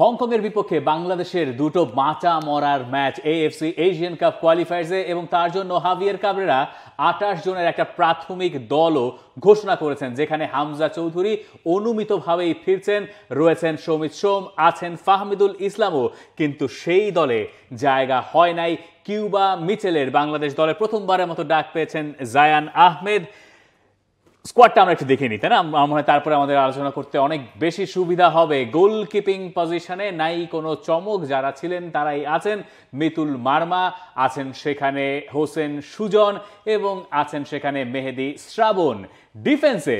হংকংয়ের বিপক্ষে বাংলাদেশের দুটো বাঁচা মরার ম্যাচ এএফসি এশিয়ান কাপ কোয়ালিফায়ার্সে এবং তার জন্য হাভিয়ার কাবরেরা 28 জনের একটা প্রাথমিক দলও ঘোষণা করেছেন, যেখানে হামজা চৌধুরী অনুমিতভাবেই ফিরছেন, রয়েছেন সৌমিত সোম, আছেন ফাহমিদুল ইসলামও, কিন্তু সেই দলে জায়গা হয় নাই কিউবা মিচেলের। বাংলাদেশ দলে প্রথমবারের মতো ডাক পেয়েছেন জায়ান আহমেদ। স্কোয়াডটা আমরা একটু দেখে নিই, তাই না? মনে হয় তারপরে আমাদের আলোচনা করতে অনেক বেশি সুবিধা হবে। গোলকিপিং পজিশনে নাই কোনো চমক, যারা ছিলেন তারাই আছেন। মিতুল মার্মা আছেন সেখানে, হোসেন সুজন এবং আছেন সেখানে মেহেদি শ্রাবণ। ডিফেন্সে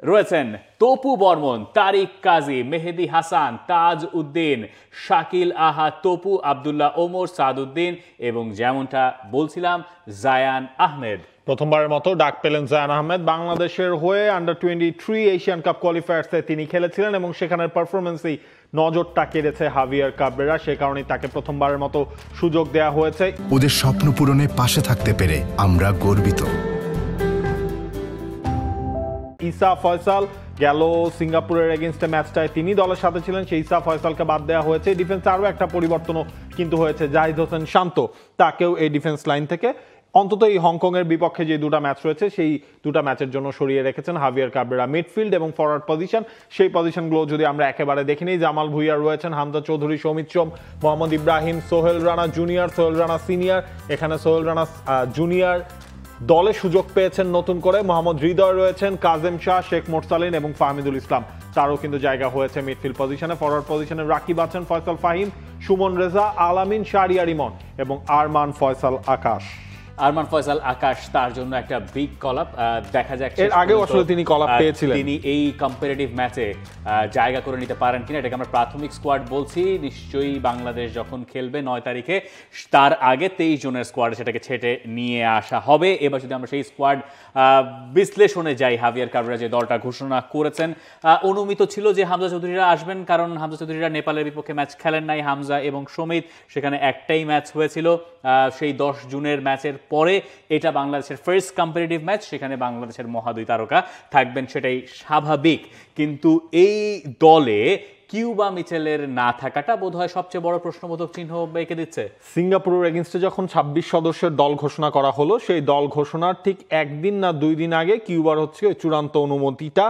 রয়েছেন তপু বর্মন, তারিক কাজী, মেহেদি হাসান, তাজ উদ্দিন, শাকিল আহা, তপু, আবদুল্লাহ ওমর, সাদউদ্দিন এবং যেমনটা বলছিলাম জায়ান আহমেদ। প্রথমবারের মতো ডাক পেলেন জায়ান আহমেদ। বাংলাদেশের হয়ে আন্ডার-23 এশিয়ান কাপ কোয়ালিফায়ার্সে তিনি খেলেছিলেন এবং সেখানের পারফরমেন্সেই নজরটা কেড়েছে হাভিয়ার কাবরেরা, সে কারণেই তাকে প্রথমবারের মতো সুযোগ দেয়া হয়েছে। ওদের স্বপ্ন পূরণে পাশে থাকতে পেরে আমরা গর্বিত। ইসা ফয়সাল গেল সিঙ্গাপুরের এগেইনস্টে ম্যাচটায় তিনি দলের সাথে ছিলেন, সেই ইসা ফয়সালকে বাদ দেওয়া হয়েছে। ডিফেন্সে আরও একটা পরিবর্তনও কিন্তু হয়েছে, জাহিদ হোসেন শান্ত তাকেও এই ডিফেন্স লাইন থেকে অন্তত এই হংকংয়ের বিপক্ষে যে দুটো ম্যাচ রয়েছে সেই দুটো ম্যাচের জন্য সরিয়ে রেখেছেন হাভিয়ার কাবরেরা। মিডফিল্ড এবং ফরওয়ার্ড পজিশন, সেই পজিশনগুলো যদি আমরা একেবারে দেখে নিই, জামাল ভুঁইয়া রয়েছেন, হামজা চৌধুরী, সৌমিত সোম, মোহাম্মদ ইব্রাহিম, সোহেল রানা জুনিয়র, সোহেল রানা সিনিয়র। এখানে সোহেল রানা জুনিয়র দলে সুযোগ পেয়েছেন নতুন করে। মোহাম্মদ হৃদয় রয়েছেন, কাজেম শাহ, শেখ মোরসালিন এবং ফাহমিদুল ইসলাম, তারও কিন্তু জায়গা হয়েছে মিডফিল্ড পজিশনে। ফরওয়ার্ড পজিশনে রাকিব আছেন, ফয়সাল ফাহিম, সুমন রেজা, আলামিন, শাহরিয়ার ইমন এবং আরমান ফয়সাল আকাশ। আরমান ফয়সাল আকাশ তার জন্য একটা বিগ কলআপ। দেখা যাক এর আগেও আসলে তিনি কলআপ পেয়েছিলেন, তিনি এই কম্পারেটিভ ম্যাচে জায়গা করে নিতে পারেন কিনা। এটাকে আমরা প্রাথমিক স্কোয়াড বলছি, নিশ্চয়ই বাংলাদেশ যখন খেলবে 9 তারিখে তার আগে 23 জনের স্কোয়াডে সেটাকে ছেটে নিয়ে আসা হবে। এবার যদি আমরা সেই স্কোয়াড বিশ্লেষণে যাই, হাভিয়ার কাবরেরা যে দলটা ঘোষণা করেছেন, অনুমিত ছিল যে হামজা চৌধুরীরা আসবেন, কারণ হামজা চৌধুরীরা নেপালের বিপক্ষে ম্যাচ খেলেন নাই। হামজা এবং সমিত সেখানে একটাই ম্যাচ হয়েছিল সেই 10 জুনের ম্যাচের পরে। এটা বাংলাদেশের ফার্স্ট কম্পারেটিভ ম্যাচ, সেখানে বাংলাদেশের মহাদুই তারকা থাকবেন, সেটাই স্বাভাবিক। কিন্তু এই দলে কিউবা মিচেলের না থাকাটা বোধহয় সবচেয়ে বড় প্রশ্নবোধক চিহ্ন এঁকে দিচ্ছে। সিঙ্গাপুরের এগেইনস্টে যখন 26 সদস্যের দল ঘোষণা করা হলো, সেই দল ঘোষণার ঠিক একদিন না 2 দিন আগে কিউবার হচ্ছে চূড়ান্ত অনুমতিটা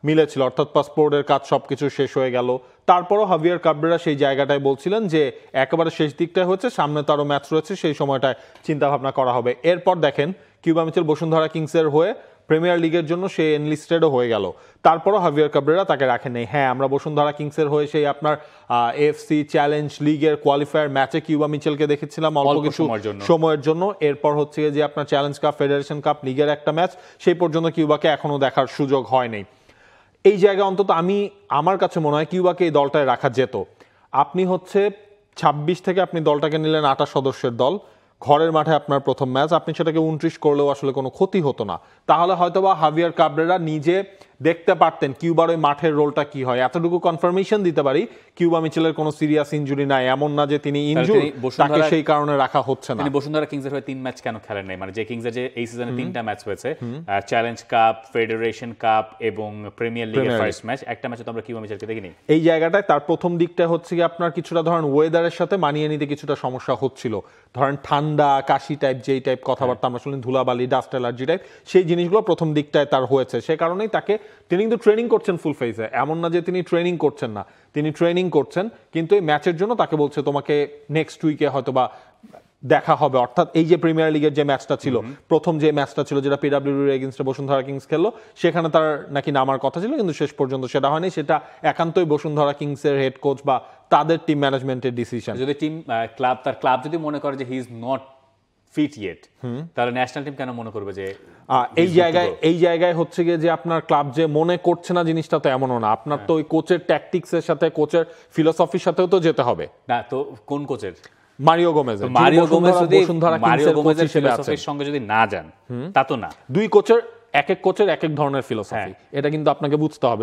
মিলেছিল, অর্থাৎ পাসপোর্টের কাজ সবকিছু শেষ হয়ে গেল। তারপরও হাভিয়ার কাবরেরা সেই জায়গাটায় বলছিলেন যে একেবারে শেষ দিকটায় হচ্ছে, সামনে তারও ম্যাচ রয়েছে, সেই সময়টায় চিন্তা ভাবনা করা হবে। এরপর দেখেন কিউবা মিচেল বসুন্ধরা কিংসের হয়ে প্রিমিয়ার লিগের জন্য সে এনলিস্টেডও হয়ে গেল, তারপরও হাভিয়ার কাবরেরা তাকে রাখেন নেই। হ্যাঁ, আমরা বসুন্ধরা কিংসের হয়ে সেই আপনার এএফসি চ্যালেঞ্জ লিগের কোয়ালিফায়ার ম্যাচে কিউবা মিচেলকে দেখেছিলাম অল্প কিছু সময়ের জন্য। এরপর হচ্ছে যে আপনার চ্যালেঞ্জ কাপ, ফেডারেশন কাপ, লিগের একটা ম্যাচ, সেই পর্যন্ত কিউবাকে এখনো দেখার সুযোগ হয়নি। এই জায়গায় অন্তত আমার কাছে মনে হয় কিউবাকে এই দলটায় রাখা যেত। আপনি হচ্ছে 26 থেকে আপনি দলটাকে নিলেন 28 সদস্যের দল, ঘরের মাঠে আপনার প্রথম ম্যাচ, আপনি সেটাকে 29 করলেও আসলে কোনো ক্ষতি হতো না। তাহলে হয়তোবা হাভিয়ার কাবরেরা নিজে দেখতে পারতেন কিউবার ওই মাঠের রোলটা কি হয়। এতটুকু কনফার্মেশন দিতে পারি, কিউবা মিচেলের কোনো সিরিয়াস ইনজুরি নাই, এমন না যে তিনি ইনজুর, তাকে সেই কারণে রাখা হচ্ছে না। তিনি বসুন্ধরা কিংসের হয়ে 3 ম্যাচ কেন খেলেন নাই? মানে যে কিংসের যে এই সিজনে 3টা ম্যাচ হয়েছে, চ্যালেঞ্জ কাপ, ফেডারেশন কাপ এবং প্রিমিয়ার লিগের ফার্স্ট ম্যাচ, একটা ম্যাচে তো আমরা কিউবা মিচেলকে দেখিনি। এই জায়গাটায় তার প্রথম দিকটা হচ্ছে কি আপনার কিছুটা ধরেন ওয়েদারের সাথে মানিয়ে নিতে কিছুটা সমস্যা হচ্ছিল, ধরেন ঠান্ডা, কাশি টাইপ, যেই টাইপ কথাবার্তা আমরা শুনলেন, ধুলাবালি, ডাস্ট অ্যালার্জি টাইপ, সেই জিনিসগুলো প্রথম দিকটায় তার হয়েছে। সে কারণেই তাকে, তিনি কিন্তু ট্রেনিং করছেন ফুল ফেজে, এমন না যে তিনি ট্রেনিং করছেন না, তিনি ট্রেনিং করছেন, কিন্তু এই ম্যাচের জন্য তাকে বলছে তোমাকে নেক্সট উইকে হয়তো বা দেখা হবে। অর্থাৎ এই যে প্রিমিয়ার লিগের যে ম্যাচটা ছিল, প্রথম যে ম্যাচটা ছিল যেটা পিডব্লিউডির এগেইনস্টে বসুন্ধরা কিংস খেললো, সেখানে তার নাকি নামার কথা ছিল, কিন্তু শেষ পর্যন্ত সেটা হয়নি। সেটা একান্তই বসুন্ধরা কিংসের হেড কোচ বা তাদের টিম ম্যানেজমেন্টের ডিসিশন। যদি টিম তার ক্লাব যদি মনে করে যে he is not fit yet, তাহলে ন্যাশনাল টিম কেন মনে করবে যে এই জায়গায় হচ্ছে গিয়ে যে আপনার ক্লাব যে মনে করছে না, জিনিসটা তো এমনও না। আপনার তো ওই কোচের ট্যাকটিক্সের সাথে, কোচের ফিলোসফির সাথেও তো যেতে হবে না। তো কোন কোচের? Mario Gomez. মারিও গোমেজ যদি মারিও গোমেজের ফিলোসফির সঙ্গে যদি না যান, তা তো না। দুই কোচের এক এক কোচের এক এক ধরনের ফিলোসফি, এটা কিন্তু আপনাকে বুঝতে হবে।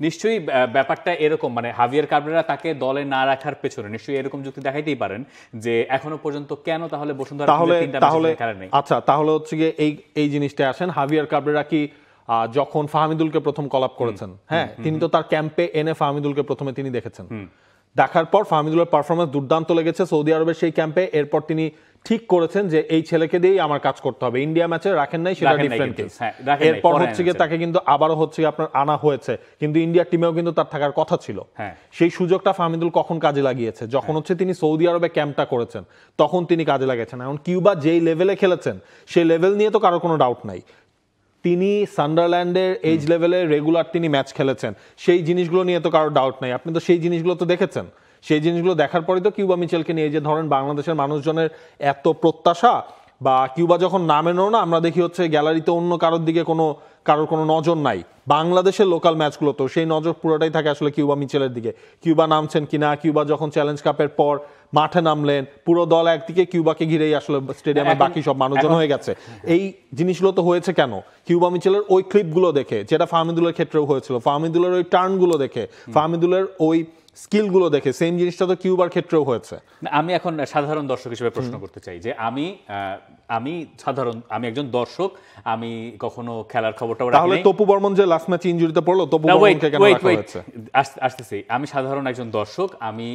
নিশ্চয়ই ব্যাপারটা এরকম, মানে হাভিয়ার কাবরেরা তাকে দলে না রাখার পেছনে নিশ্চয়ই এরকম যুক্তি দেখাইতেই পারেন যে এখনো পর্যন্ত কেন তাহলে বসুন্ধরা তাহলে আচ্ছা, তাহলে হচ্ছে গিয়ে এই জিনিসটা আসেন, হাভিয়ার কাবরেরা কি যখন ফাহমিদুলকে প্রথম কল আপ করেছেন, হ্যাঁ তিনি তো তার ক্যাম্পে এনে ফাহমিদুলকে প্রথমে তিনি দেখেছেন, দেখার পর ফাহমিদুলের পারফরমেন্স দুর্দান্ত লেগেছে সৌদি আরবের সেই ক্যাম্পে। এরপর তিনি ঠিক করেছেন যে এই ছেলেকে দিয়েই আমার কাজ করতে হবে। ইন্ডিয়া ম্যাচে রাখেন নাই, সেটা ডিফারেন্ট কেস। এরপর হচ্ছে গিয়ে তাকে কিন্তু আবারও হচ্ছে আপনার আনা হয়েছে, কিন্তু ইন্ডিয়ার টিমেও কিন্তু তার থাকার কথা ছিল। সেই সুযোগটা ফাহমিদুল কখন কাজে লাগিয়েছে? যখন হচ্ছে তিনি সৌদি আরবে ক্যাম্পটা করেছেন তখন তিনি কাজে লাগিয়েছেন। এখন কিউবা যেই লেভেলে খেলেছেন সেই লেভেল নিয়ে তো কারো কোনো ডাউট নাই। তিনি সান্ডারল্যান্ডের এজ লেভেলে রেগুলার তিনি ম্যাচ খেলেছেন, সেই জিনিসগুলো নিয়ে তো কারো ডাউট নাই। আপনি তো সেই জিনিসগুলো তো দেখেছেন। সেই জিনিসগুলো দেখার পরেই তো কিউবা মিচেলকে নিয়ে যে ধরেন বাংলাদেশের মানুষজনের এত প্রত্যাশা, বা কিউবা যখন নামেনও না আমরা দেখি হচ্ছে গ্যালারিতে অন্য কারোর দিকে কারোর কোনো নজর নাই। বাংলাদেশের লোকাল ম্যাচগুলো তো সেই নজর পুরোটাই থাকে আসলে কিউবা মিচেলের দিকে। কিউবা নামছেন কিনা, কিউবা যখন চ্যালেঞ্জ কাপের পর মাঠে নামলেন পুরো দল একদিকে, কিউবাকে ঘিরেই আসলে স্টেডিয়ামে বাকি সব মানুষজন হয়ে গেছে। এই জিনিসগুলো তো হয়েছে কেন? কিউবা মিচেলের ওই ক্লিপগুলো দেখে, যেটা ফাহমিদুলের ক্ষেত্রেও হয়েছিল, ফাহমিদুলের ওই টার্নগুলো দেখে, ফাহমিদুলের ওই স্কিলগুলো দেখে, সেম জিনিসটা তো কিউবার ক্ষেত্রেও হয়েছে। আমি এখন সাধারণ দর্শক হিসেবে প্রশ্ন করতে চাই যে আমি একজন দর্শক, আমি কখনো খেলার খবরটা তাহলে তপু বর্মন যে লাস্ট ম্যাচে ইনজুরিতে পড়লো, তপু বর্মনকে কেন রাখা হয়েছে? আসতেছি। আমি সাধারণ একজন দর্শক, আমি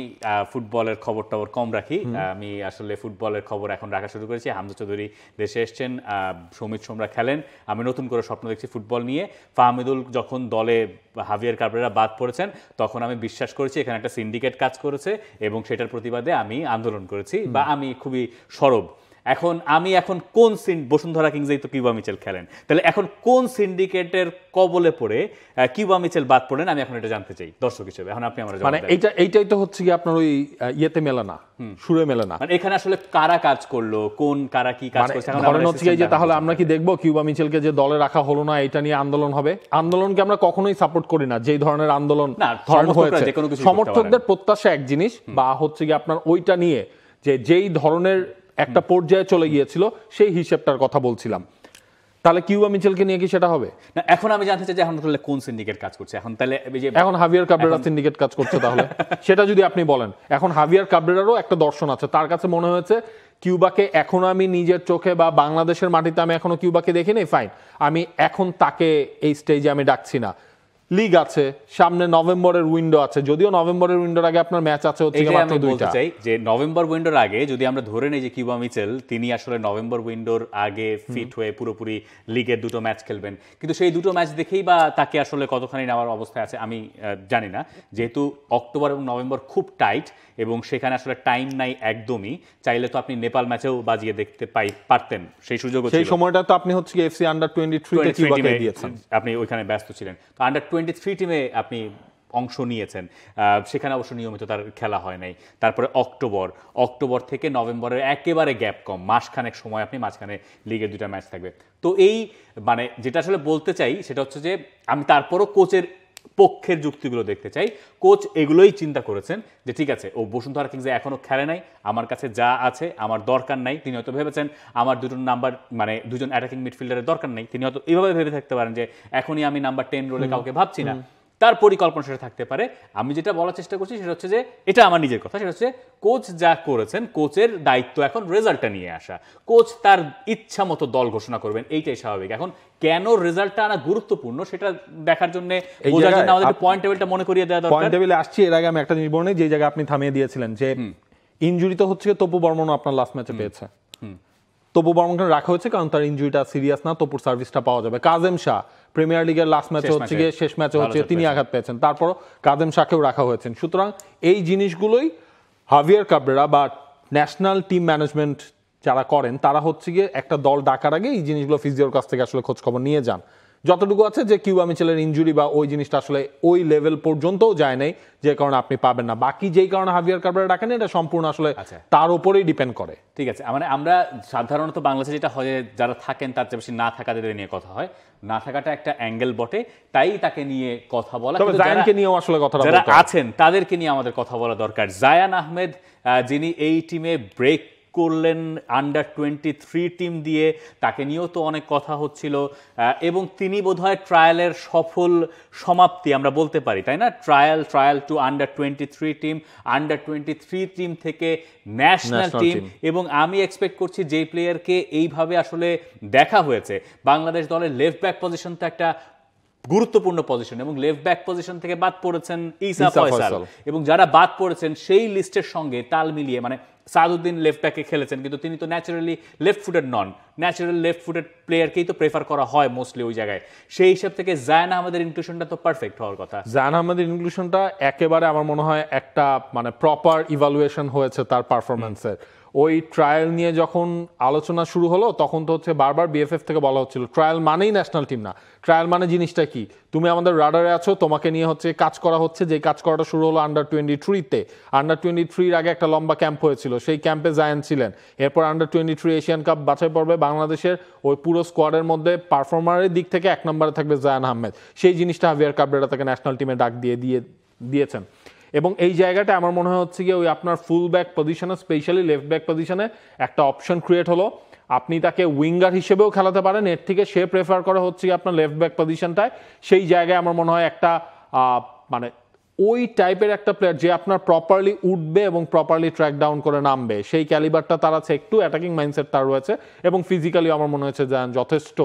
ফুটবলের খবরটা কম রাখি। আমি আসলে ফুটবলের খবর এখন রাখা শুরু করেছি। হামজা চৌধুরী দেশে এসছেন, সৌমিত সোমরা খেলেন, আমি নতুন করে স্বপ্ন দেখছি ফুটবল নিয়ে। ফাহমিদুল যখন দলে হাভিয়ার কাবরেরা বাদ পড়েছেন তখন আমি বিশ্বাস করেছি এখানে একটা সিন্ডিকেট কাজ করেছে এবং সেটার প্রতিবাদে আমি আন্দোলন করেছি, বা আমি খুবই সরব। আমি কোন বসুন্ধরা কিংসেই তো কিউবা মিচেল খেলেন, তাহলে এখন কোন সিন্ডিকেটের কবলে পড়ে কিউবা মিচেল বাদ পড়েন? আমি এখন এটা জানতে চাই দর্শক হিসেবে। এখন আপনি আমার মানে এইটাই তো হচ্ছে কি আপনার ওই ইয়েতে মেলে না, সুরে মেলে না। মানে এখানে আসলে কারা কাজ করলো, কারা কি কাজ করছে? ধরেন হচ্ছে যে তাহলে আমরা কি দেখবো কিউবা মিচেলকে যে দলে রাখা হলো না এটা নিয়ে আন্দোলন হবে? আন্দোলনকে আমরা কখনোই সাপোর্ট করি না, যেই ধরনের আন্দোলন হয়েছে। সমর্থকদের প্রত্যাশা এক জিনিস, বা হচ্ছে কি আপনার ওইটা নিয়ে যেই ধরনের একটা পর্যায়ে চলে গিয়েছিল সেই হিসেবটার কথা বলছিলাম। তাহলে কিউবা মিচেলকে নিয়ে কি সেটা হবে না? এখন আমি জানতে চাই যে এখন তাহলে কোন সিন্ডিকেট কাজ করছে? এখন হাভিয়ার কাবরেরা সিন্ডিকেট কাজ করছে। তাহলে সেটা যদি আপনি বলেন, এখন হাভিয়ার কাবরেরারও একটা দর্শন আছে। তার কাছে মনে হয়েছে কিউবাকে এখনো আমি নিজের চোখে বা বাংলাদেশের মাটিতে আমি এখনো কিউবাকে দেখিনি, ফাইন, আমি এখন তাকে এই স্টেজে আমি ডাকছি না। লিগ আছে সামনে, নভেম্বরের উইন্ডো আছে, যদিও নভেম্বরের উইন্ডোর আগে আপনার ম্যাচ আছে হচ্ছে মাত্র দুইটা। চাই যে নভেম্বর উইন্ডোর আগে যদি আমরা ধরে নেই যে কিউবা মিচেল তিনি আসলে নভেম্বর উইন্ডোর আগে ফিট হয়ে পুরোপুরি লিগের দুটো ম্যাচ খেলবেন, কিন্তু সেই দুটো ম্যাচ দেখেই বা তাকে আসলে কতখানি নেওয়ার অবস্থায় আছে আমি জানি না। যেহেতু অক্টোবর এবং নভেম্বর খুব টাইট এবং সেখানে আসলে টাইম নাই একদমই, চাইলে তো আপনি নেপাল ম্যাচেও বাজিয়ে দেখতে পারতেন, সেই সুযোগ ছিল। সেই সময়টা তো আপনি হচ্ছে এফসি আন্ডার 23 তে কিউবাকে দিয়েছেন, আপনি ওইখানে ব্যস্ত ছিলেন। তো আন্ডার 23 টিমে আপনি অংশ নিয়েছেন, সেখানে অবশ্য নিয়মিত তার খেলা হয় নাই। তারপরে অক্টোবর থেকে নভেম্বরের একেবারে গ্যাপ কম, মাসখানেক সময় আপনি মাঝখানে লিগের দুটা ম্যাচ থাকবে। তো এই মানে যেটা আসলে বলতে চাই সেটা হচ্ছে যে আমি তারপরও কোচের পক্ষের যুক্তিগুলো দেখতে চাই। কোচ এগুলোই চিন্তা করেছেন যে ঠিক আছে, ও বসুন্ধরা কিংসে এখনো খেলে নাই, আমার কাছে যা আছে আমার দরকার নাই। তিনি হয়তো ভেবেছেন আমার দুজন অ্যাটাকিং মিডফিল্ডারের দরকার নেই, তিনি হয়তো এইভাবে ভেবে থাকতে পারেন যে এখনই আমি নাম্বার 10 রোলে কাউকে ভাবছি না। তার পরিকল্পনা সেটা থাকতে পারে। আমি যেটা বলার চেষ্টা করছি সেটা হচ্ছে যে এটা আমার নিজের কথা, সেটা হচ্ছে কোচ যা করেছেন, কোচের দায়িত্ব এখন রেজাল্টটা নিয়ে আসা। কোচ তার ইচ্ছা মতো দল ঘোষণা করবেন, এইটাই স্বাভাবিক। এখন কেন রেজাল্টটা আনা গুরুত্বপূর্ণ সেটা দেখার জন্য বোঝার জন্য আমাদের পয়েন্ট টেবিলটা মনে করিয়ে দেওয়া দরকার। পয়েন্ট টেবিলে আসছি, এর আগে আমি একটা জিনিস বলছি, যে জায়গায় আপনি থামিয়ে দিয়েছিলেন যে ইনজুরি তো হচ্ছে তপু বর্মনও আপনার লাস্ট ম্যাচে পেয়েছে। তপু বর্মনকে রাখা হয়েছে কারণ তার ইনজুরিটা সিরিয়াস না, তপুর সার্ভিসটা পাওয়া যাবে। কাজেম শাহ প্রিমিয়ার লিগের লাস্ট ম্যাচে হচ্ছে গিয়ে শেষ ম্যাচে হচ্ছে তিনি আঘাত পেয়েছেন, তারপরও কাজেম শাহকেও রাখা হয়েছে। সুতরাং এই জিনিসগুলোই হাভিয়ার কাবরেরা বা ন্যাশনাল টিম ম্যানেজমেন্ট যারা করেন তারা হচ্ছে গিয়ে একটা দল ডাকার আগে এই জিনিসগুলো ফিজিওর কাছ থেকে আসলে খোঁজ খবর নিয়ে যান। যতটুকু আছে যে কিউবা মিচেলের ইনজুরি বা ওই জিনিসটা আসলে ওই লেভেল পর্যন্তও যায় নাই, যে কারণে আপনি পাবেন না। বাকি যেই কারণে হাভিয়ার কাবরেরা ডাকেন এটা সম্পূর্ণ আসলে তার উপরেই ডিপেন্ড করে। ঠিক আছে, মানে আমরা সাধারণত বাংলাদেশে যেটা হয় যারা থাকেন তার চেয়ে বেশি না থাকাদের নিয়ে কথা হয়, না থাকাটা একটা অ্যাঙ্গেল বটে, তাই তাকে নিয়ে কথা বলা। জায়ানকে নিয়েও আসলে কথা, যারা আছেন তাদেরকে নিয়ে আমাদের কথা বলা দরকার। জায়ান আহমেদ যিনি এই টিমে ব্রেক করলেন আন্ডার-23 টিম দিয়ে, তাকে নিয়েও তো অনেক কথা হচ্ছিল, এবং তিনি বোধহয় ট্রায়ালের সফল সমাপ্তি আমরা বলতে পারি, তাই না? ট্রায়াল টু আন্ডার-23 টিম, আন্ডার-23 টিম থেকে ন্যাশনাল টিম, এবং আমি এক্সপেক্ট করছি যেই প্লেয়ারকে এইভাবে আসলে দেখা হয়েছে, বাংলাদেশ দলের লেফট ব্যাক পজিশন তো একটা গুরুত্বপূর্ণ পজিশন, এবং লেফট ব্যাক পজিশন থেকে বাদ পড়েছেন ঈসা ফয়সাল, এবং যারা বাদ পড়েছেন সেই লিস্টের সঙ্গে তাল মিলিয়ে, মানে সাদউদ্দিন লেফট ব্যাকে খেলেছেন কিন্তু তিনি তো ন্যাচারালি লেফট ফুটেড নন, ন্যাচারাল লেফট ফুটেড প্লেয়ারকেই তো প্রেফার করা হয় মোস্টলি ওই জায়গায়। সেই হিসাব থেকে জায়ান আহমেদের ইনক্লুশনটা তো পারফেক্ট হওয়ার কথা। জায়ান আহমেদের ইনক্লুশনটা একেবারে আমার মনে হয় একটা মানে প্রপার ইভালুয়েশন হয়েছে তার পারফরমেন্সের। ওই ট্রায়াল নিয়ে যখন আলোচনা শুরু হলো তখন তো হচ্ছে বারবার বিএফএফ থেকে বলা হচ্ছিল ট্রায়াল মানেই ন্যাশনাল টিম না, ট্রায়াল মানে জিনিসটা কি, তুমি আমাদের রাডারে আছো, তোমাকে নিয়ে হচ্ছে কাজ করা হচ্ছে, যে কাজ করাটা শুরু হলো আন্ডার-23-তে। আন্ডার-23 আগে একটা লম্বা ক্যাম্প হয়েছিল, সেই ক্যাম্পে জায়ান ছিলেন। এরপর আন্ডার-23 এশিয়ান কাপ বাছাই পর্বে বাংলাদেশের ওই পুরো স্কোয়াডের মধ্যে পারফর্মারের দিক থেকে 1 নম্বরে থাকবে জায়ান আহমেদ। সেই জিনিসটা হাভিয়ার কাবরেরা তাকে ন্যাশনাল টিমে ডাক দিয়েছেন। এবং এই জায়গাটা আমার মনে হচ্ছে গিয়ে ওই আপনার ফুল ব্যাক পজিশনে, স্পেশালি লেফট ব্যাক পজিশনে একটা অপশন ক্রিয়েট হলো। আপনি তাকে উইঙ্গার হিসেবেও খেলাতে পারেন, এর থেকে সে প্রেফার করা হচ্ছে আপনার লেফট ব্যাক পজিশনটায়। সেই জায়গায় আমার মনে হয় একটা মানে ওই টাইপের একটা প্লেয়ার যে আপনার প্রপারলি উঠবে এবং প্রপারলি ট্র্যাক ডাউন করে নামবে, সেই ক্যালিবারটা তার আছে, একটু অ্যাটাকিং মাইন্ডসেট তার রয়েছে, এবং ফিজিক্যালি আমার মনে হয়েছে যে যথেষ্ট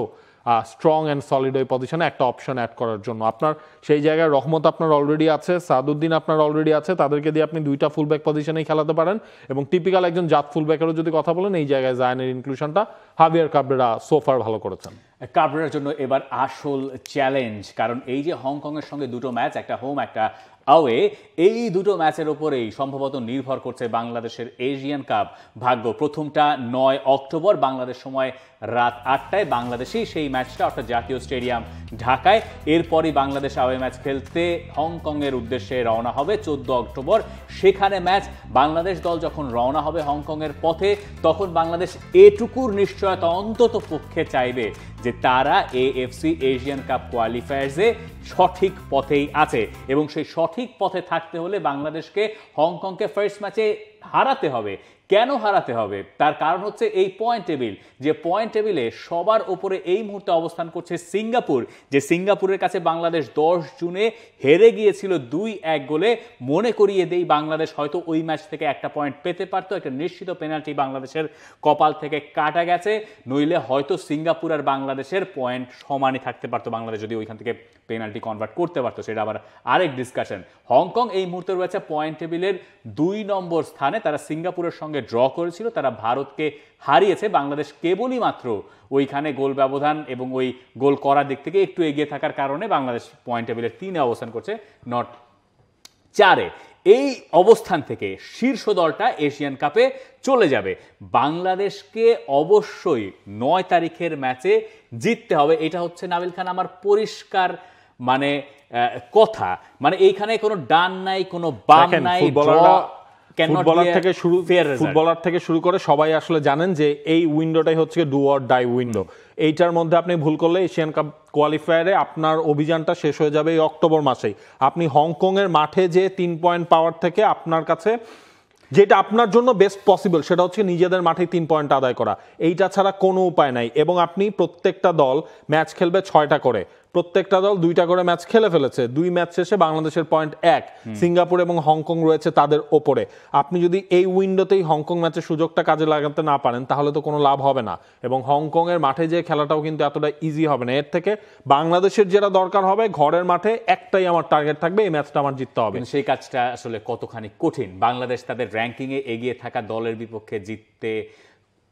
স্ট্রং অ্যান্ড সলিড ওই পজিশনে একটা অপশন অ্যাড করার জন্য। আপনার সেই জায়গায় রহমত আপনার অলরেডি আছে, সাদউদ্দিন আপনার অলরেডি আছে, তাদেরকে দিয়ে আপনি 2টা ফুলব্যাক পজিশনেই খেলাতে পারেন। এবং টিপিক্যাল একজন জাত ফুলব্যাকেরও যদি কথা বলেন, এই জায়গায় জায়ানের ইনক্লুশনটা হাভিয়ার কাবরেরা সোফার ভালো করেছেন। কাবরেরার জন্য এবার আসল চ্যালেঞ্জ, কারণ এই যে হংকংয়ের সঙ্গে দুটো ম্যাচ, একটা হোম একটা আওয়ে, এই দুটো ম্যাচের ওপরেই সম্ভবত নির্ভর করছে বাংলাদেশের এশিয়ান কাপ ভাগ্য। প্রথমটা 9 অক্টোবর বাংলাদেশ সময় রাত 8টায়, বাংলাদেশেই সেই ম্যাচটা, অর্থাৎ জাতীয় স্টেডিয়াম ঢাকায়। এরপরই বাংলাদেশ আওয়ে ম্যাচ খেলতে হংকংয়ের উদ্দেশ্যে রওনা হবে 14 অক্টোবর, সেখানে ম্যাচ। বাংলাদেশ দল যখন রওনা হবে হংকংয়ের পথে, তখন বাংলাদেশ এটুকুর নিশ্চয়তা অন্তত পক্ষে চাইবে যে তারা এএফসি এশিয়ান কাপ কোয়ালিফায়ার্সে সঠিক পথেই আছে, এবং সেই সঠিক পথে থাকতে হলে বাংলাদেশকে হংকংকে ফার্স্ট ম্যাচে হারাতে হবে। কেন হারাতে হবে? তার কারণ হচ্ছে এই পয়েন্ট টেবিল, যে পয়েন্ট টেবিলে সবার উপরে এই মুহূর্তে অবস্থান করছে সিঙ্গাপুর, যে সিঙ্গাপুরের কাছে বাংলাদেশ 10 জুনে হেরে গিয়েছিল 2-1 গোলে। মনে করিয়ে দেই, বাংলাদেশ হয়তো ওই ম্যাচ থেকে একটা পয়েন্ট পেতে পারতো, একটা নিশ্চিত পেনাল্টি বাংলাদেশের কপাল থেকে কাটা গেছে, নইলে হয়তো সিঙ্গাপুর আর বাংলাদেশের পয়েন্ট সমানই থাকতে পারতো, বাংলাদেশ যদি ওইখান থেকে পেনাল্টি কনভার্ট করতে পারতো, সেটা আবার আরেক ডিসকাশন। হংকং এই মুহূর্তে রয়েছে পয়েন্ট টেবিলের 2 নম্বর স্থানে, তারা সিঙ্গাপুরের সঙ্গে ড্র করেছিল, তারা ভারতকে হারিয়েছে। বাংলাদেশ কেবলই মাত্র ওইখানে গোল ব্যবধান এবং ওই গোল করার দিক থেকে একটু এগিয়ে থাকার কারণে বাংলাদেশ পয়েন্ট টেবিলের 3-এ অবস্থান করছে, নট 4-এ। এই অবস্থান থেকে শীর্ষ দলটা এশিয়ান কাপে চলে যাবে। বাংলাদেশকে অবশ্যই 9 তারিখের ম্যাচে জিততে হবে, এটা হচ্ছে নাবিল খান আমার পরিষ্কার মানে কথা। মানে এইখানে কোনো ডান নাই, কোনো বাম নাই, ফুটবলার থেকে শুরু করে সবাই আসলে জানেন যে এই উইন্ডোটাই হচ্ছে ডু অর ডাই উইন্ডো। এইটার মধ্যে আপনি ভুল করলে এশিয়ান কাপ কোয়ালিফায়ারে আপনার অভিযানটা শেষ হয়ে যাবে এই অক্টোবর মাসেই। আপনি হংকংয়ের মাঠে যে 3 পয়েন্ট পাওয়ার থেকে আপনার কাছে যেটা আপনার জন্য বেস্ট পসিবল সেটা হচ্ছে নিজেদের মাঠে 3 পয়েন্ট আদায় করা, এইটা ছাড়া কোনো উপায় নাই। এবং আপনি প্রত্যেকটা দল ম্যাচ খেলবে 6টা করে, প্রত্যেকটা দল 2টা করে ম্যাচ খেলে ফেলেছে। 2 ম্যাচ শেষে বাংলাদেশের পয়েন্ট 1, সিঙ্গাপুর এবং হংকং রয়েছে তাদের ওপরে। আপনি যদি এই উইন্ডোতেই হংকং ম্যাচের সুযোগটা কাজে লাগাতে না পারেন তাহলে তো কোনো লাভ হবে না, এবং হংকংয়ের মাঠে যে খেলাটাও কিন্তু এতটা ইজি হবে না। এর থেকে বাংলাদেশের যেটা দরকার হবে, ঘরের মাঠে একটাই আমার টার্গেট থাকবে, এই ম্যাচটা আমার জিততে হবে। সেই কাজটা আসলে কতখানি কঠিন। বাংলাদেশ তাদের র্যাঙ্কিংয়ে এগিয়ে থাকা দলের বিপক্ষে জিততে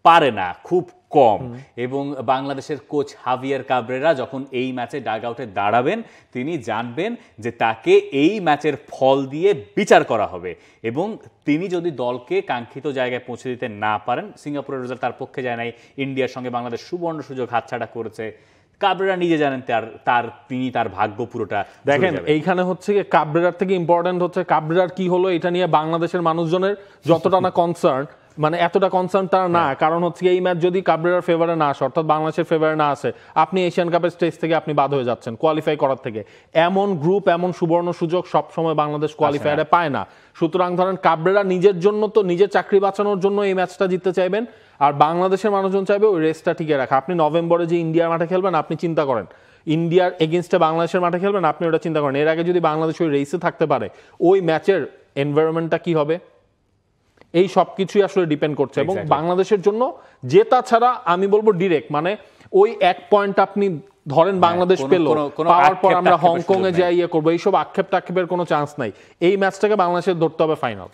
পারে না, খুব কম। এবং বাংলাদেশের কোচ হাভিয়ার কাবরেরা যখন এই ম্যাচে ডাগ আউটে দাঁড়াবেন, তিনি জানবেন যে তাকে এই ম্যাচের ফল দিয়ে বিচার করা হবে, এবং তিনি যদি দলকে কাঙ্ক্ষিত জায়গায় পৌঁছে দিতে না পারেন, সিঙ্গাপুরের রেজাল্ট তার পক্ষে যায় নাই, ইন্ডিয়ার সঙ্গে বাংলাদেশ সুবর্ণ সুযোগ হাতছাড়া করেছে, কাবরেরা নিজে জানেন তিনি তার ভাগ্য পুরোটা দেখেন। এইখানে হচ্ছে কাবরেরার থেকে ইম্পর্টেন্ট হচ্ছে কাবরেরার কি হলো এটা নিয়ে বাংলাদেশের মানুষজনের যতটা না কনসার্ন, মানে এতটা কনসার্ন তারা না, কারণ হচ্ছে এই ম্যাচ যদি কাবরেরার ফেভারে না আসে, অর্থাৎ বাংলাদেশের ফেভারে না আসে, আপনি এশিয়ান কাপের স্টেজ থেকে আপনি বাদ হয়ে যাচ্ছেন কোয়ালিফাই করার থেকে। এমন গ্রুপ, এমন সুবর্ণ সুযোগ সবসময় বাংলাদেশ কোয়ালিফায়ারে পায় না। সুতরাং ধরেন কাবরেরা নিজের জন্য তো নিজের চাকরি বাঁচানোর জন্য এই ম্যাচটা জিততে চাইবেন, আর বাংলাদেশের মানুষজন চাইবে ওই রেসটা টিকে রাখা। আপনি নভেম্বরে যে ইন্ডিয়ার মাঠে খেলবেন, আপনি চিন্তা করেন ইন্ডিয়ার এগেনস্টে বাংলাদেশের মাঠে খেলবেন, আপনি ওটা চিন্তা করেন এর আগে যদি বাংলাদেশ ওই রেসে থাকতে পারে, ওই ম্যাচের এনভায়রনমেন্টটা কি হবে, এই সব কিছুই আসলে ডিপেন্ড করছে। এবং বাংলাদেশের জন্য জেতা ছাড়া আমি বলবো ডিরেক্ট, মানে ওই এক পয়েন্ট আপনি ধরেন বাংলাদেশ পেল, পাওয়ার পর আমরা হংকং এ যাই ইয়ে করবো, এইসব আক্ষেপের কোনো চান্স নাই। এই ম্যাচটাকে বাংলাদেশের ধরতে হবে ফাইনাল।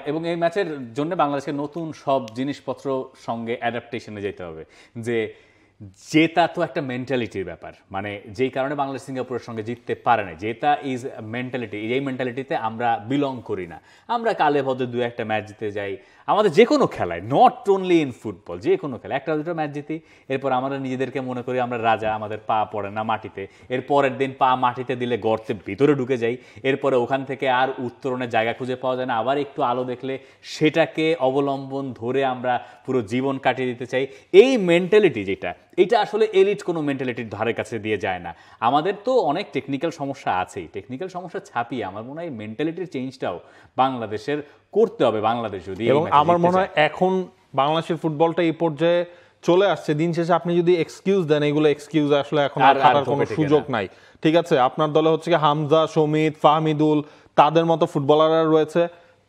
এবং এই ম্যাচের জন্য বাংলাদেশের নতুন সব জিনিসপত্র সঙ্গে অ্যাডাপ্টেশনে যেতে হবে। যে জেতা তো একটা মেন্টালিটির ব্যাপার, মানে যেই কারণে বাংলাদেশ সিঙ্গাপুরের সঙ্গে জিততে পারে না, জেতা ইজ মেন্টালিটি। এই মেন্টালিটিতে আমরা বিলং করি না। আমরা কালে ভদ্রে দু একটা ম্যাচ জিতে যাই আমাদের যে কোনো খেলায়, নট অনলি ইন ফুটবল, যে কোনো খেলা একটা দুটো ম্যাচ জিতি, এরপর আমরা নিজেদেরকে মনে করি আমরা রাজা, আমাদের পা পড়ে না মাটিতে। এর পরের দিন পা মাটিতে দিলে গর্তের ভিতরে ঢুকে যাই, এরপরে ওখান থেকে আর উত্তরণের জায়গা খুঁজে পাওয়া যায় না। আবার একটু আলো দেখলে সেটাকে অবলম্বন ধরে আমরা পুরো জীবন কাটিয়ে দিতে চাই। এই মেন্টালিটি যেটা, এটা আসলে এলিট কোনো মেন্টালিটির ধারে কাছে দিয়ে যায় না। আমাদের তো অনেক টেকনিক্যাল সমস্যা আছেই, টেকনিক্যাল সমস্যা ছাপিয়ে আমার মনে হয় মেন্টালিটির চেঞ্জটাও বাংলাদেশের করতে হবে। বাংলাদেশ যদি, এবং আমার মনে হয় এখন বাংলাদেশের ফুটবলটা এই পর্যায়ে চলে আসছে, দিন শেষে আপনি যদি এক্সকিউজ দেন, এগুলো এক্সকিউজ আসলে এখন আর খাটার কোনো সুযোগ নাই। ঠিক আছে, আপনার দলে হচ্ছে কি হামজা, সমিত, ফাহমিদুল, তাদের মতো ফুটবলাররা রয়েছে,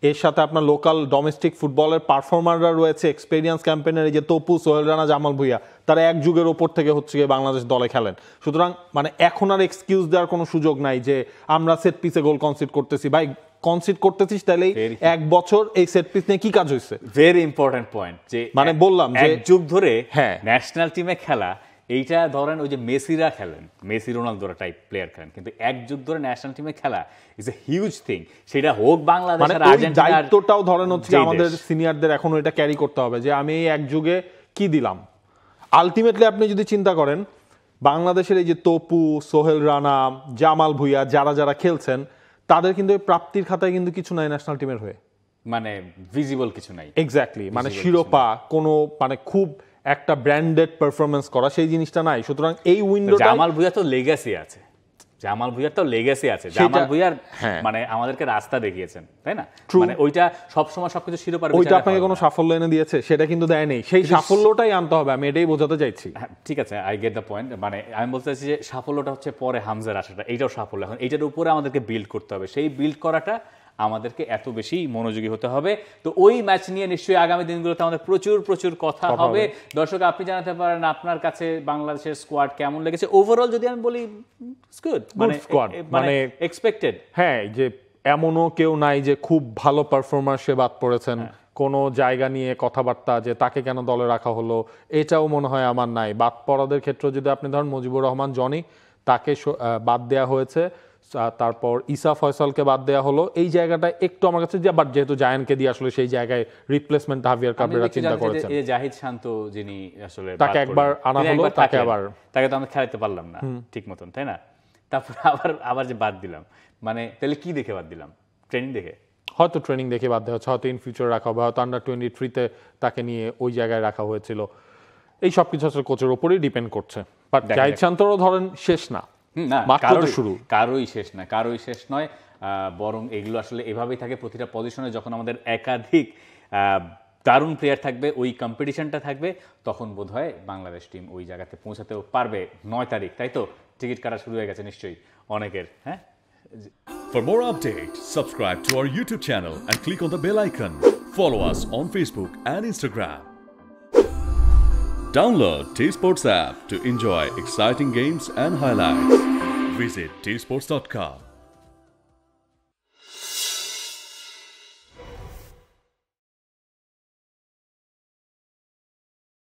এর সাথে আপনার লোকাল ডোমেস্টিক ফুটবলের পারফর্মাররা রয়েছে, এক্সপেরিয়েন্স ক্যাম্পেনের যে তপু, সোহেল রানা, জামাল ভুঁইয়া, তারা এক যুগের ওপর থেকে হচ্ছে গিয়ে বাংলাদেশ দলে খেলেন। সুতরাং মানে এখন আর এক্সকিউজ দেওয়ার কোনো সুযোগ নাই যে আমরা সেট পিসে গোল কনসিড করতেছি। ভাই কনসিড করতেছিস তাহলে এক বছর এই সেট পিস নিয়ে কি কাজ হয়েছে? ভেরি ইম্পর্টেন্ট পয়েন্ট, যে মানে বললাম যে এক যুগ ধরে ন্যাশনাল টিমে খেলা, এইটা ধরেন ওই যে মেসিরা খেলেন, মেসি রোনালদোরা টাইপ প্লেয়ার খেলেন, কিন্তু এক যুগ ধরে ন্যাশনাল টিমে খেলা ইজ এ হিউজ থিং। সেটা হোক বাংলাদেশ আর আর্জেন্টিনা, দায়িত্বটাও ধরেন হচ্ছে আমাদের সিনিয়রদের এখনো এটা ক্যারি করতে হবে যে আমি এই এক যুগে কি দিলাম। আলটিমেটলি আপনি যদি চিন্তা করেন বাংলাদেশের এই যে তপু, সোহেল রানা, জামাল ভুঁইয়া যারা যারা খেলছেন, তাদের কিন্তু প্রাপ্তির খাতায় কিন্তু কিছু নাই ন্যাশনাল টিমের হয়ে, মানে ভিজিবল কিছু নাই। এক্স্যাক্টলি, মানে শিরোপা কোনো মানে খুব একটা ব্র্যান্ডেড পারফরমেন্স করা সেই জিনিসটা নাই। সুতরাং এই উইন্ডোটা, জামাল ভুঁইয়া তো লেগাসি আছে, জামাল ভুঁইয়ার তো লেগাসি আছে, জামাল ভুঁইয়ার মানে আমাদেরকে রাস্তা দেখিয়েছেন, তাই না? মানে ওইটা সবসময় সবকিছু শিরোপার, ওইটা আপনাকে কোনো সাফল্য এনে দিয়েছে সেটা কিন্তু দেয় নেই, সেই সাফল্যটাই আনতে হবে, আমি এটাই বোঝাতে চাইছি। ঠিক আছে, আই গেট দ্য পয়েন্ট। মানে আমি বলতে চাইছি যে সাফল্যটা হচ্ছে পরে হামজার আসাটা, এইটাও সাফল্য। এখন এইটার উপরে আমাদেরকে বিল্ড করতে হবে, সেই বিল্ড করাটা আমাদেরকে এত বেশি মনোযোগী হতে হবে। তো ওই ম্যাচ নিয়ে নিশ্চয়ই আগামী দিনগুলোতে আমাদের প্রচুর প্রচুর কথা হবে। দর্শক, আপনি জানাতে পারেন আপনার কাছে বাংলাদেশের স্কোয়াড কেমন লেগেছে ওভারঅল। যদি আমি বলি গুড, মানে এক্সপেক্টেড। হ্যাঁ, যে এমনও কেউ নাই যে খুব ভালো পারফরমার সে বাদ পড়েছেন, কোনো জায়গা নিয়ে কথাবার্তা যে তাকে কেন দলে রাখা হলো, এটাও মনে হয় আমার নাই। বাদ পড়াদের ক্ষেত্রে যদি আপনি ধরেন মুজিবুর রহমান জনি, তাকে বাদ দেওয়া হয়েছে, তারপর ইসা ফয়সালকে বাদ দেওয়া হলো, এই জায়গাটা একটু আমার কাছে, বাট যেহেতু জায়ানকে দিয়ে আসলে সেই জায়গায় রিপ্লেসমেন্ট হাভিয়ার কাবরেরা চিন্তা করেছেন। এই জাহিদ শান্ত যিনি আসলে তাকে একবার আনা হলো, তাকে তো আমরা খেলাতে পারলাম না ঠিক মতন, তাই না? তারপর আবার যে বাদ দিলাম, মানে তাহলে কি দেখে বাদ দিলাম? ট্রেনিং দেখে? হয়তো ট্রেনিং দেখে বাদ দেওয়া হচ্ছে, হয়তো ইন ফিউচার রাখা হবে, হয়তো আন্ডার 23-তে তাকে নিয়ে ওই জায়গায় রাখা হয়েছিল। এই সব কিছু আসলে কোচের উপরেই ডিপেন্ড করছে। বাট জাহিদ শান্তরও ধরেন শেষ না, কারোই শেষ নয়, বরং এগুলো আসলে এভাবেই থাকে প্রতিটা পজিশনে। যখন আমাদের একাধিক দারুণ প্লেয়ার থাকবে, ওই কম্পিটিশনটা থাকবে, তখন বোধহয় বাংলাদেশ টিম ওই জায়গাতে পৌঁছাতেও পারবে। 9 তারিখ, তাই তো? টিকিট কাটা শুরু হয়ে গেছে নিশ্চয়ই অনেকের। হ্যাঁ, For more updates, subscribe to our YouTube channel and click on the bell icon. Follow us on Facebook and Instagram. Download T-Sports app to enjoy exciting games and highlights. Visit tsports.com.